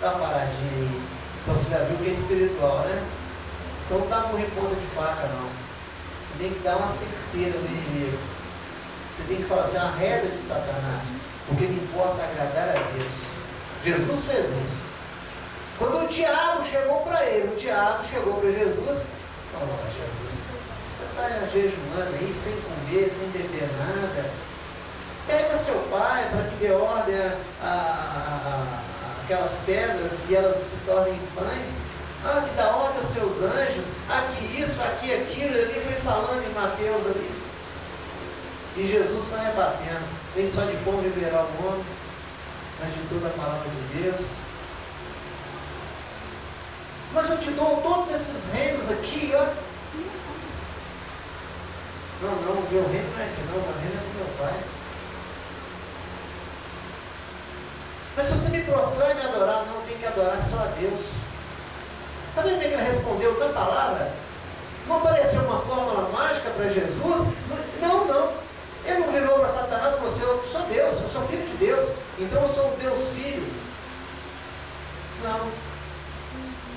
Dá uma paradinha aí. Então você já viu que é espiritual, né? Então não dá morrer ponta de faca, não. Você tem que dar uma certeira no inimigo. Você tem que falar assim, a reda de Satanás, porque me importa agradar a Deus. Jesus fez isso. Quando o diabo chegou para ele, o diabo chegou para Jesus, falou, Jesus, você está jejuando aí, sem comer, sem beber nada, pede a seu pai para que dê ordem aquelas pedras e elas se tornem pães, que dá ordem aos seus anjos, aqui isso, aqui aquilo, ele foi falando em Mateus ali, e Jesus só rebatendo, nem só de pão viverá o homem, mas de toda a palavra de Deus. Mas eu te dou todos esses reinos aqui, ó. Não, meu reino não é aqui, não, meu reino é do meu pai. Mas se você me prostrar e me adorar, não, tem que adorar só a Deus. Está vendo que ele respondeu na palavra? Não apareceu uma fórmula mágica para Jesus? Não. Ele não virou para Satanás e falou assim, eu sou Deus, eu sou filho de Deus, então eu sou Deus filho. Não.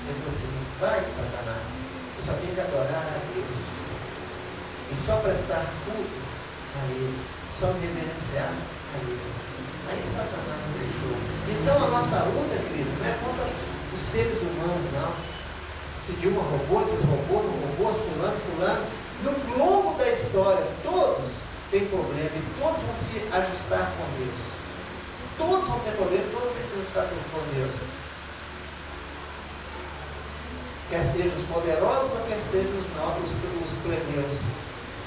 Ele falou assim, vai Satanás, eu só tenho que adorar a Deus. E só prestar culto a Ele, só me reverenciar a Ele. Aí Satanás não deixou. Então a nossa luta, querido, não é contra os seres humanos, não. Se Dilma roubou, desroubou, não roubou, fulano. No longo da história, todos têm problema e todos vão se ajustar com Deus. Todos vão ter problema, todos vão ter que se ajustar com Deus. Quer sejam os poderosos ou quer sejam os nobres, os plebeus.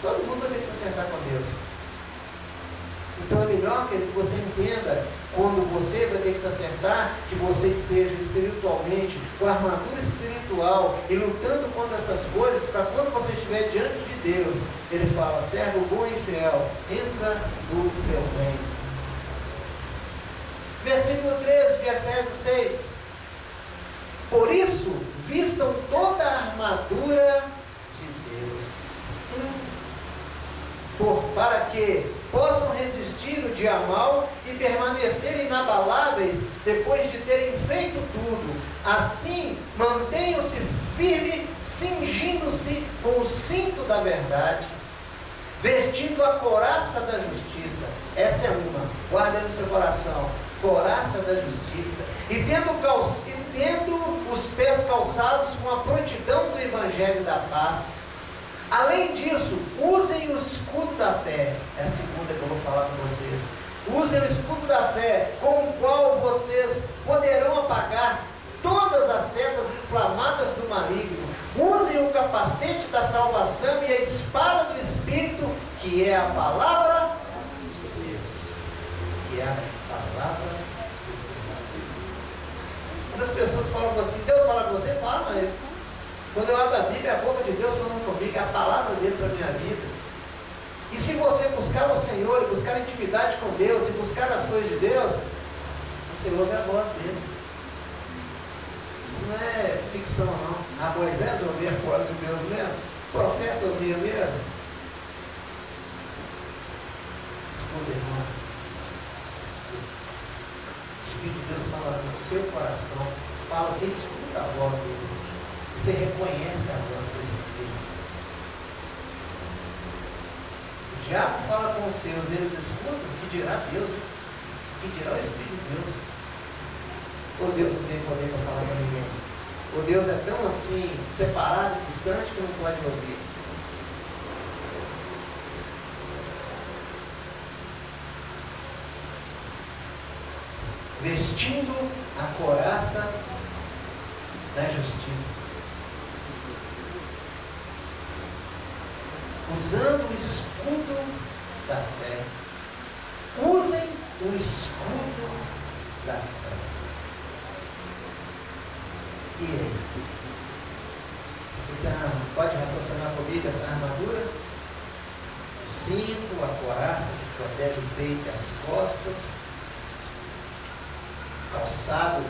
Todo mundo vai ter que se acertar com Deus. Então é melhor que você entenda, quando você vai ter que se acertar, que você esteja espiritualmente, com a armadura espiritual e lutando contra essas coisas, para quando você estiver diante de Deus, Ele fala, servo bom e fiel, entra no teu reino. Versículo 13 de Efésios 6. Por isso, vistam toda a armadura de Deus, para que possam resistir o dia mau e permanecer inabaláveis depois de terem feito tudo. Assim, mantenham-se firmes, cingindo-se com o cinto da verdade, vestindo a couraça da justiça. Essa é uma, guarda no seu coração, couraça da justiça, e tendo os pés calçados com a prontidão do Evangelho da paz. Além disso, usem o escudo da fé. É a segunda que eu vou falar com vocês. Usem o escudo da fé, com o qual vocês poderão apagar todas as setas inflamadas do maligno. Usem o capacete da salvação e a espada do Espírito, que é a palavra de Deus. Que é a palavra de Deus. Quando as pessoas falam assim, Deus fala com você, fala. Quando eu abro a Bíblia, é a boca de Deus falando comigo, é a palavra dele para a minha vida. E se você buscar o Senhor, e buscar intimidade com Deus, e buscar as coisas de Deus, Você ouve a voz dele. Isso não é ficção, não. A Moisés ouvia a voz de Deus mesmo. O profeta ouvia mesmo. Escuta, irmão. Escuta. O Espírito de Deus fala no seu coração. Fala, você escuta a voz dele. Você reconhece a voz do Espírito. O diabo fala com os seus, eles escutam. Que dirá Deus? Que dirá o Espírito de Deus? Ou Deus não tem poder para falar para ninguém? Ou Deus é tão assim, separado, distante, que não pode ouvir? Vestindo a couraça da justiça. Usando o escudo da fé. Usem o escudo da fé. E aí? Você pode raciocinar comigo essa armadura? O cinto, a couraça que protege o peito e as costas, calçado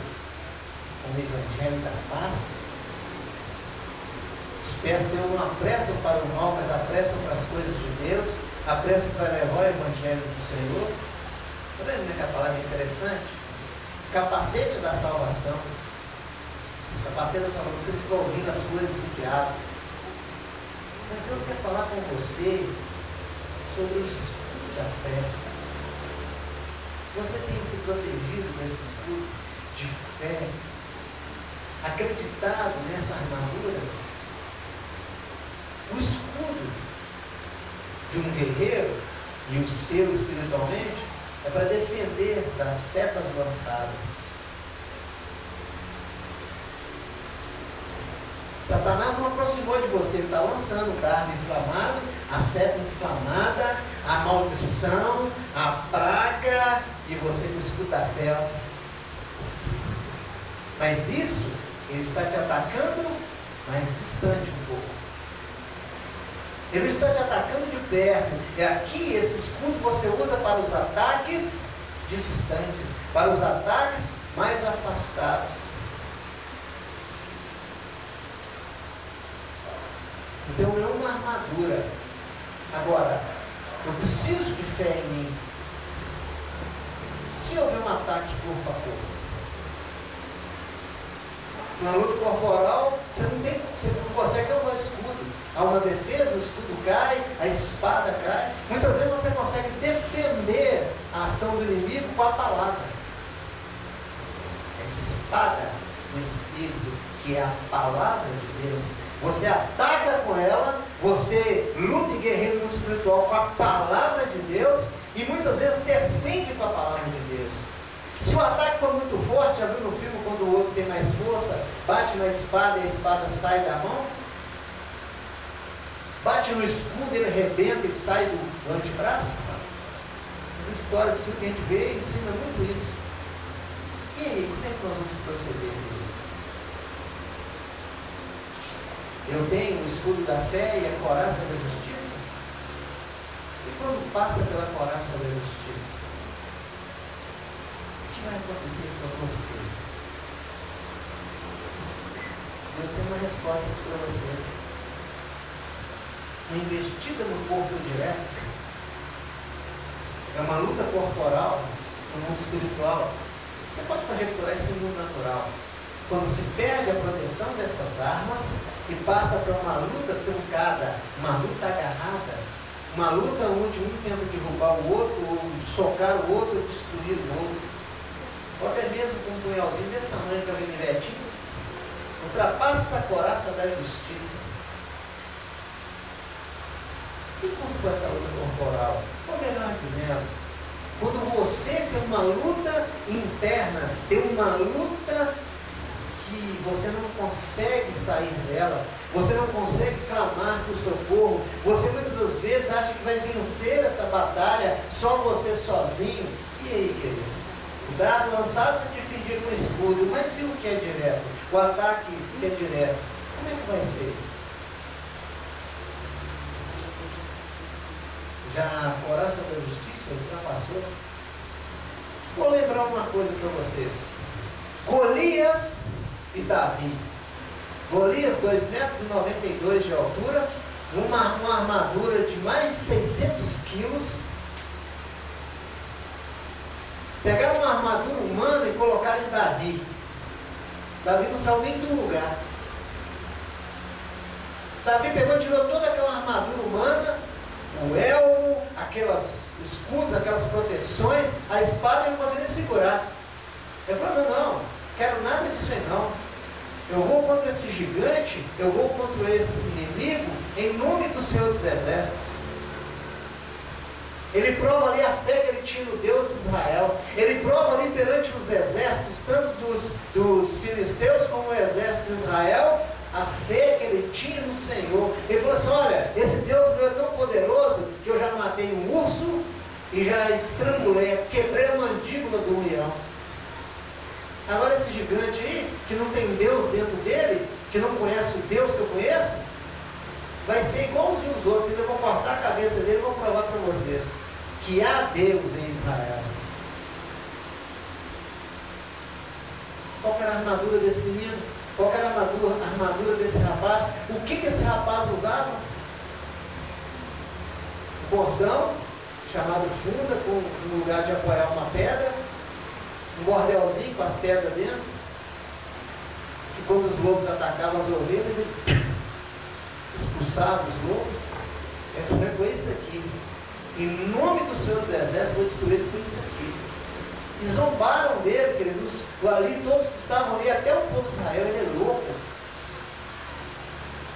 com o evangelho da paz. Os pés não apressam para o mal, mas apressam para as coisas de Deus, apressam para levar o evangelho do Senhor. Está vendo que a palavra é interessante? Capacete da salvação. Capacete da salvação, você fica ouvindo as coisas do diabo. Mas Deus quer falar com você sobre o escudo da fé. Você tem se protegido desse escudo de fé, acreditado nessa armadura. O escudo de um guerreiro, e o seu espiritualmente, é para defender das setas lançadas. Satanás não aproximou de você, ele está lançando o dardo inflamado, a seta inflamada, a maldição, a praga, e você com o escudo da fé. Mas isso, ele está te atacando mais distante um pouco. Ele não está te atacando de perto. É aqui, esse escudo você usa para os ataques distantes, para os ataques mais afastados. Então não é uma armadura. Agora, eu preciso de fé em mim. Se houver um ataque corpo a corpo, na luta corporal, você não consegue usar o escudo. Há uma defesa, o escudo cai, a espada cai. Muitas vezes você consegue defender a ação do inimigo com a palavra. A espada do Espírito, que é a palavra de Deus. Você ataca com ela, você luta e guerreia no espiritual com a palavra de Deus e muitas vezes defende com a palavra de Deus. Se o ataque for muito forte, já viu no filme quando o outro tem mais força, bate na espada e a espada sai da mão? Bate no escudo, ele arrebenta e sai do antebraço? Essas histórias assim que a gente vê ensina muito isso. E aí, como é que nós vamos proceder? Eu tenho o escudo da fé e a couraça da justiça? E quando passa pela couraça da justiça, o que vai acontecer com o nosso peito? Deus tem uma resposta aqui para você. Uma investida no corpo direto é uma luta corporal no mundo espiritual. Você pode conjecturar isso no mundo natural. Quando se perde a proteção dessas armas e passa para uma luta truncada, uma luta agarrada, uma luta onde um tenta derrubar o outro, ou socar o outro, ou destruir o outro, ou até mesmo com um punhalzinho desse tamanho que é o Benevetinho, ultrapassa a couraça da justiça. E quando foi essa luta corporal? Ou melhor dizendo, quando você tem uma luta interna, tem uma luta que você não consegue sair dela, você não consegue clamar por socorro, você muitas das vezes acha que vai vencer essa batalha só você sozinho. E aí, querido? O dardo lançado você dividir com o escudo, mas e o que é direto? O ataque que é direto, como é que vai ser? Já a couraça da justiça ultrapassou. Vou lembrar uma coisa para vocês. Golias e Davi. Golias, 2,92 metros de altura, uma armadura de mais de 600 quilos. Pegaram uma armadura humana e colocaram em Davi. Davi não saiu nem do lugar. Davi pegou e tirou toda aquela armadura humana, o elmo, aqueles escudos, aquelas proteções, a espada, ele não conseguia segurar. Ele falou, não, quero nada disso aí não. Eu vou contra esse gigante, eu vou contra esse inimigo, em nome do Senhor dos Exércitos. Ele prova ali a fé que ele tinha no Deus de Israel. Ele prova ali perante os exércitos, tanto dos filisteus como o exército de Israel, a fé que ele tinha no Senhor. Ele falou assim, olha, esse Deus meu é tão poderoso que eu já matei um urso e já estrangulei, quebrei a mandíbula do leão. Agora esse gigante aí, que não tem Deus dentro dele, que não conhece o Deus que eu conheço, vai ser igualzinho os outros. Ainda vou cortar a cabeça dele e vou provar para vocês que há Deus em Israel. Qual era a armadura desse menino? Qual era a armadura desse rapaz? O que esse rapaz usava? Um bordão, chamado funda, com um lugar de apoiar uma pedra, um bordelzinho com as pedras dentro, que quando os lobos atacavam as ovelhas, ele expulsava os lobos. Ele falou, é com isso aqui. Em nome do Senhor dos Exércitos, vou destruir com isso aqui. E zombaram dele, queridos, ali todos que estavam ali, até o povo de Israel, ele é louco.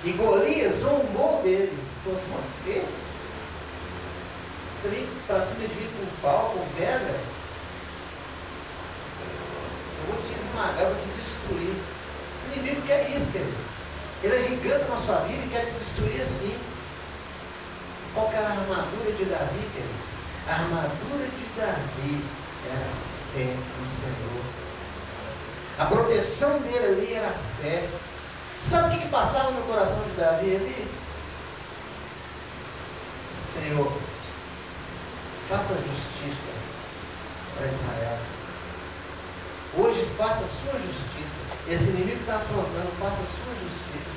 E Golias zombou dele. Falou, você vem para cima de mim com pau, com pedra? Eu vou te esmagar, eu vou te destruir. O inimigo quer isso, querido. Ele é gigante na sua vida e quer te destruir assim. Qual que era a armadura de Davi, queridos? A armadura de Davi era a fé no Senhor. A proteção dele ali era a fé. Sabe o que passava no coração de Davi ali? Senhor, faça justiça para Israel. Hoje faça a sua justiça. Esse inimigo está afrontando, faça a sua justiça.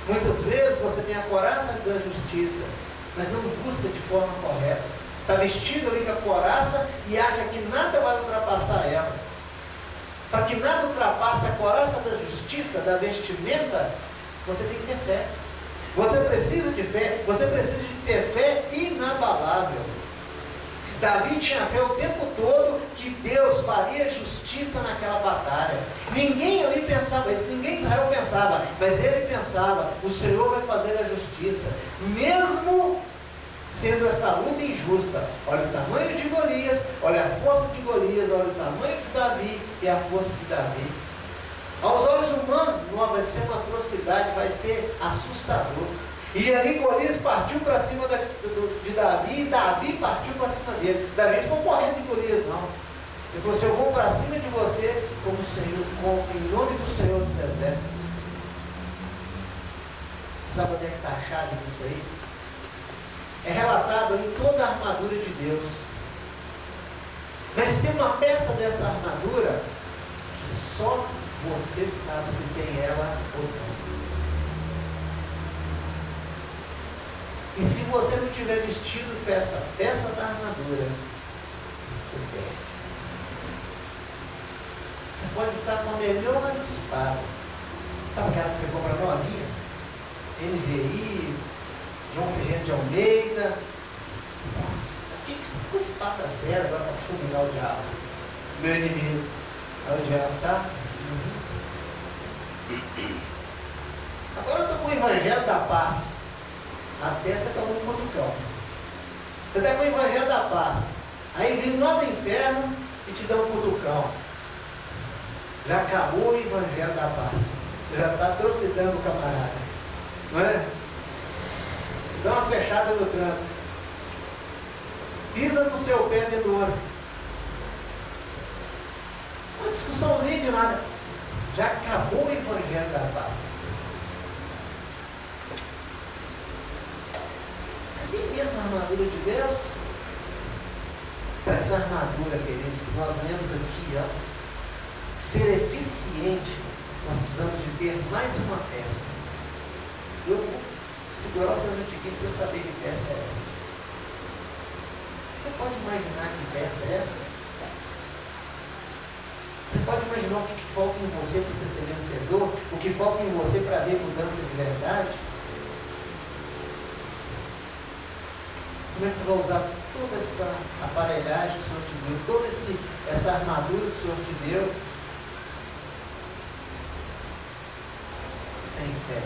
Muitas vezes você tem a coraça da justiça, mas não busca de forma correta. Está vestido ali com a coraça e acha que nada vai ultrapassar ela. Para que nada ultrapasse a coraça da justiça, da vestimenta, você tem que ter fé. Você precisa de fé, você precisa de ter fé inabalável. Davi tinha fé o tempo todo que Deus faria justiça naquela batalha. Ninguém ali pensava isso, ninguém de Israel pensava, mas ele pensava, o Senhor vai fazer a justiça, mesmo sendo essa luta injusta. Olha o tamanho de Golias, olha a força de Golias, olha o tamanho de Davi e a força de Davi. Aos olhos humanos, não vai ser uma atrocidade, vai ser assustador. E ali Golias partiu para cima de Davi, e Davi partiu para cima dele. Davi não ficou correndo de Golias, não. Ele falou assim, eu vou para cima de você como Senhor, em nome do Senhor dos Exércitos. Sabe onde é que está a chave disso aí? É relatado ali toda a armadura de Deus. Mas tem uma peça dessa armadura que só você sabe se tem ela ou não. E se você não tiver vestido essa peça da armadura, você perde. Você pode estar com a melhor espada. Sabe aquela que você compra novinha? NVI, João Ferreira de Almeida. Que espada séria agora para fulminar o diabo? Meu inimigo. Olha o diabo, tá? Agora eu estou com o Evangelho da Paz. Até você tomou um cutucão. Você está com o Evangelho da Paz. Aí vem lá do inferno e te dá um cutucão. Já acabou o Evangelho da Paz. Você já está atrocidando o camarada. Não é? Te dá uma fechada no trânsito. Pisa no seu pé dentro do ônibus. Uma discussãozinha de nada. Já acabou o Evangelho da Paz. Você tem mesmo a armadura de Deus? Para essa armadura, queridos, que nós lemos aqui, ó, ser eficiente, nós precisamos de ter mais uma peça. Eu vou segurar os meus antiquinhos para você saber que peça é essa. Você pode imaginar que peça é essa? Você pode imaginar o que falta em você para você ser vencedor? O que falta em você para ver mudança de verdade? Como é que você vai usar toda essa aparelhagem que o Senhor te deu, toda essa armadura que o Senhor te deu, sem fé?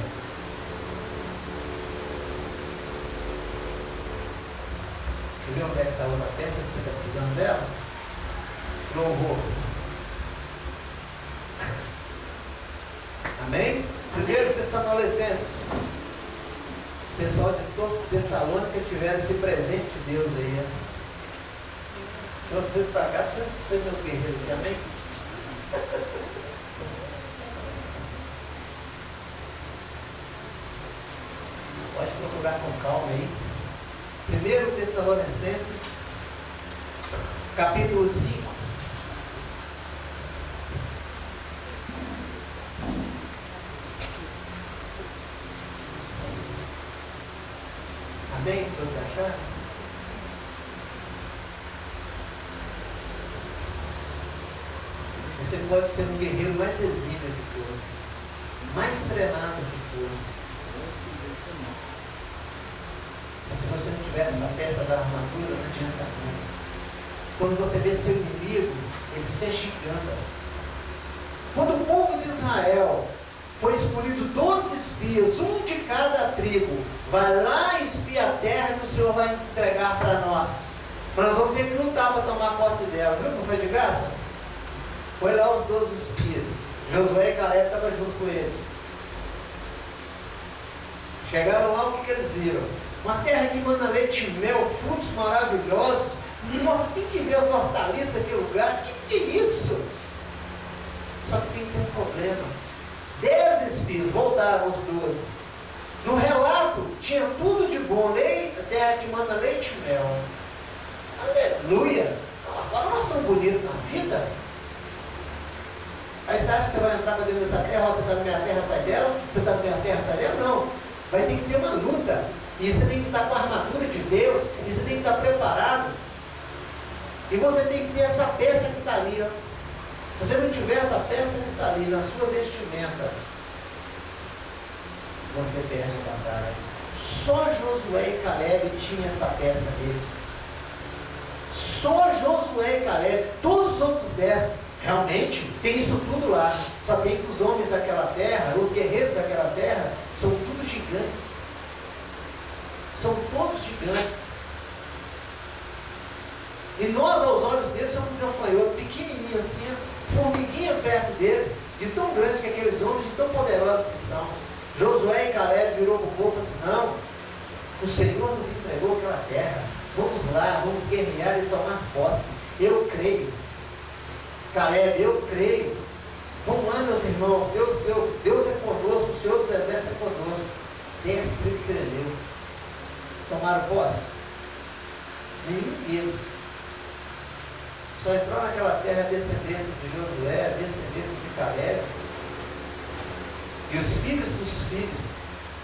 Deixa eu ver onde é que está a outra peça que você está precisando dela. Louvor. Amém? 1 Tessalonicenses. O pessoal de Tessalônica tiveram esse presente de Deus aí. Trouxe Deus para cá para vocês serem meus guerreiros aqui, amém? Pode procurar com calma aí. 1 Tessalonicenses, capítulo 5. Amém? Todos acharam? Você pode ser um guerreiro mais exímio que for, mais treinado que for. Mas se você não tiver essa peça da armadura, não adianta nada. Quando você vê seu inimigo, ele se achicanta. Quando o povo de Israel foi escolhido 12 espias, um de cada tribo, vai lá e espia a terra que o Senhor vai entregar para nós. Mas nós vamos ter que lutar para tomar posse dela, viu? Não foi de graça? Foi lá os 12 espias. Josué e Caleb estavam junto com eles. Chegaram lá, o que eles viram? Uma terra que manda leite e mel, frutos maravilhosos. Nossa, tem que ver as hortaliças daquele lugar. Que é isso? Só que tem que ter um problema. 10 espias, voltaram os 12. No relato, tinha tudo de bom. Terra que manda leite e mel. Aleluia! Agora nós estamos bonitos na vida. Aí você acha que você vai entrar para dentro dessa terra, você está na minha terra, sai dela? Você está na minha terra, sai dela? Não. Vai ter que ter uma luta. E você tem que estar com a armadura de Deus. E você tem que estar preparado. E você tem que ter essa peça que está ali, ó. Se você não tiver essa peça que está ali na sua vestimenta, você perde a batalha. Só Josué e Caleb tinham essa peça deles. Só Josué e Caleb. Todos os outros 10, realmente, tem isso tudo lá. Só tem que os homens daquela terra, os guerreiros daquela terra, são todos gigantes. São todos gigantes. E nós, aos olhos deles, somos um gafanhoto, pequenininho assim, formiguinha perto deles, de tão grande que aqueles homens, de tão poderosos que são. Josué e Caleb virou para o povo e falou assim: não, o Senhor nos entregou aquela terra, vamos lá, vamos guerrear e tomar posse. Eu creio. Caleb, eu creio. Vamos lá, meus irmãos, Deus é conosco, o Senhor dos Exércitos é conosco. 10 tribos creu. Tomaram posse? Nenhum deles. Só entrou naquela terra a descendência de Josué, a descendência de Caleb. E os filhos dos filhos,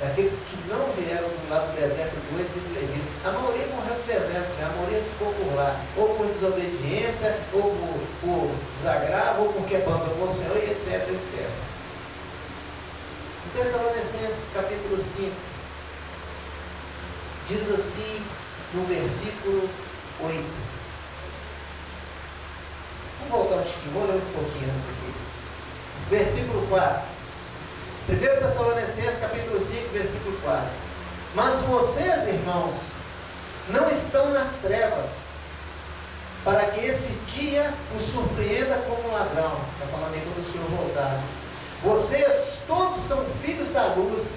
daqueles que não vieram do lado do deserto do Egito e do Egito, a maioria morreu no deserto, né? A maioria ficou por lá, ou por desobediência, ou por desagravo, ou porque abandonou o Senhor, e etc, etc. Em Tessalonicenses, capítulo 5, diz assim, no versículo 8. Vamos voltar um tiquinho, vou ler um pouquinho antes aqui. Versículo 4. 1 Tessalonicenses, capítulo 5, versículo 4. Mas vocês, irmãos, não estão nas trevas, para que esse dia os surpreenda como ladrão. Está falando aí quando o Senhor voltar. Vocês todos são filhos da luz